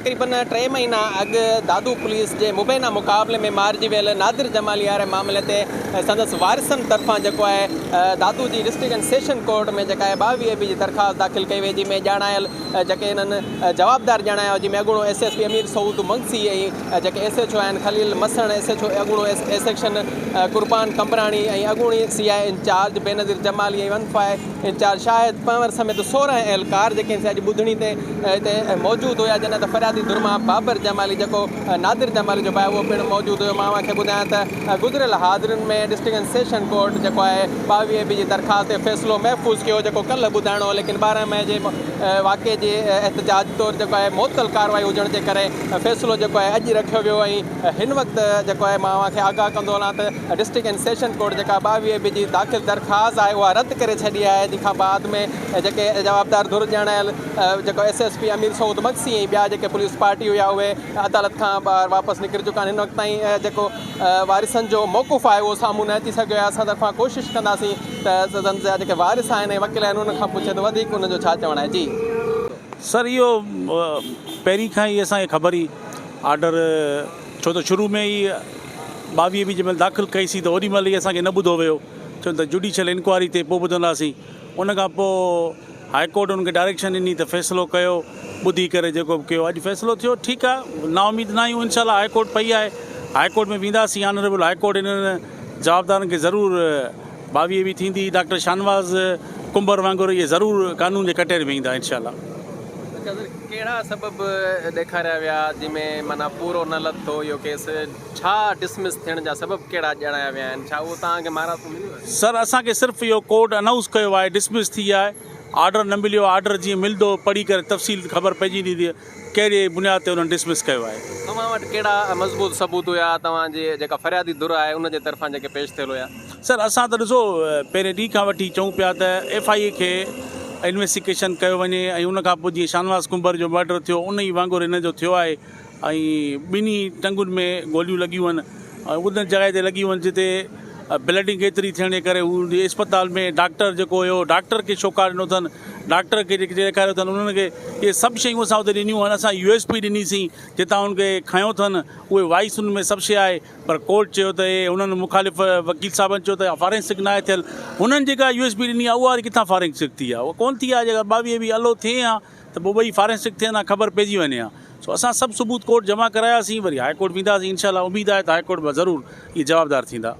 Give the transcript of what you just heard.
तकरीबन 3 महीना अग दादू पुलिस के मुबैना मुकाबले में मारिजी वियल नादिर जमाली वारे मामले ते संदस वारिसन तरफां जेको है दादू जी डिस्ट्रिक्ट एंड सेशन कोर्ट में जेका है 22 बी दरखास्त दाखिल कई वई, जिमें ॼाणायल जेके इन्हनि जवाबदार ॼाणायो, जिमें अॻूणो SSP अमीर सऊद मंगसी ऐं जेके SHO आहिनि खलील मसण, SHO अॻूणो सेक्शन कुर्बान कंबराणी ऐं अॻूणी CI इंचार्ज बेनज़ीर जमाली ऐं वनफाए इंचार्ज शाहिद पंवर समेत 16 एहलकार जेके अॼु ॿुधणी ते हिते मौजूदु हुया, जॾहिं त फरियादी दुरमा बाबर जमाली जेको नादिर जमाली जो भाउ उहो पिणु मौजूदु हुयो। मां तव्हांखे ॿुधायां त गुज़िरियल हाज़िरनि में डिस्ट्रिक्ट एंड सेशन कोर्ट जेको आहे 22 बी जी दरख़्वास्त ते फ़ैसिलो महफ़ूज़ कयो, जेको कल्ह ॿुधाइणो हो, लेकिन 12 मई जे वाक़े जे एहतजाज तौरु जेको आहे मुअतल कार्रवाई हुजण जे करे फ़ैसिलो जेको आहे अॼु रखियो वियो। ऐं हिन वक़्तु जेको आहे मां तव्हांखे आगाह कंदो वञा त डिस्ट्रिक्ट एंड सेशन कोर्ट जेका 22 बी जी दाख़िल दरख़्वास्त आहे उहा रद्द करे छॾी आहे। तंहिंखां बाद में जेके जवाबदार धुर ॼाणायल जेको SSP अमीर सऊद मक्सी ऐं ॿिया जेके पुलिस पार्टी हुया उहे अदालत खां ॿाहिरि वापसि निकिरी चुका आहिनि। हिन वक़्तु ताईं जेको वारिसनि जो मौक़ुफ़ आहे उहो साम्हूं न अची सघियो आहे। असां तरफ़ां कोशिशि कंदासीं त संदनि जा जेके वारिस आहिनि ऐं वकील आहिनि उन्हनि खां पुछे त वधीक उनजो छा चवणु आहे। जी सर, इहो पहिरीं खां ई असांखे ख़बर ई आर्डर, छो त शुरू में ई 22 बी जंहिंमहिल दाख़िल कईसीं त ओॾीमहिल ई असांखे न ॿुधो वियो, छो त जुडिशल इंक्वायरी ते पोइ ॿुधंदासीं। उन खां पोइ हाईकोर्ट उनखे डायरेक्शन ॾिनी त फ़ैसिलो कयो, ॿुधी करे जेको बि कयो। अॼु फ़ैसिलो थियो, ठीकु आहे, नाउमीद न आहियूं, इनशाला हाईकोर्ट पई आहे, हाईकोर्ट में वेंदासीं। ऑनरेबल हाईकोर्ट इन्हनि जवाबदारनि खे ज़रूरु 22 बी थींदी, डॉक्टर शाहनवाज़ कुंबर वांगुरु इहे ज़रूरु कानून जे कटेरे में ईंदा इनशाला। कहिड़ा सबब ॾेखारिया विया जंहिंमें माना पूरो न लथो इहो केस? छा डिसमिस थियण जा सबब कहिड़ा ॼाणाया विया आहिनि? छा उहो तव्हांखे महाराष्ट्र मिलियो? सर, असांखे सिर्फ़ु इहो कोर्ट अनाउंस कयो आहे, डिसमिस थी आहे, आर्डर न मिलियो। आर्डर जीअं मिलंदो पढ़ी करे तफ़सील ख़बर पइजी वेंदी कहिड़े बुनियाद ते उन्हनि डिसमिस कयो आहे। तव्हां वटि कहिड़ा मज़बूत सबूत हुया तव्हांजे जेका फरियादी धुर आहे उनजे तरफ़ां जेके पेश थियल हुया? सर, असां त ॾिसो पहिरें ॾींहं खां वठी चऊं पिया त FIA खे इन्वेस्टिगेशन कयो वञे, ऐं उन खां पोइ जीअं शाहनवाज़ कुंबर जो मर्डर थियो उन ई वांगुरु हिन जो थियो आहे। ऐं ॿिन्ही टंगुनि में गोलियूं लॻियूं आहिनि ऐं उन जॻह ते लॻियूं आहिनि जिते ब्लडिंग एतिरी थियण जे करे हू अस्पताल में डॉक्टर जेको हुयो, डॉक्टर खे शोकार ॾिनो अथनि, डॉक्टर खे जेके ॾेखारियो अथनि उन्हनि खे इहे सभु शयूं असां हुते ॾिनियूं आहिनि। असां USP ॾिनीसीं जितां हुनखे खयों अथनि, उहे वाइस हुन में सभु शइ आहे, पर कोर्ट चयो त हे हुननि मुखालिफ़ वकील साहिबनि चयो त फॉरेंसिक न आहे थियल। हुननि जेका USP ॾिनी आहे उहा वरी किथां फॉरेंसिक थी आहे? उहा कोन थी आहे। जेका 22 बी अलो थिए हा त पोइ ॿई फॉरेंसिक थियनि हा, ख़बर पइजी वञे हा। सो असां सभु सबूत कोर्ट जमा करायासीं, वरी हाईकोर्ट वेंदासीं, इनशाला उमेदु आहे त हाईकोर्ट में ज़रूरु इहे जवाबदार थींदा।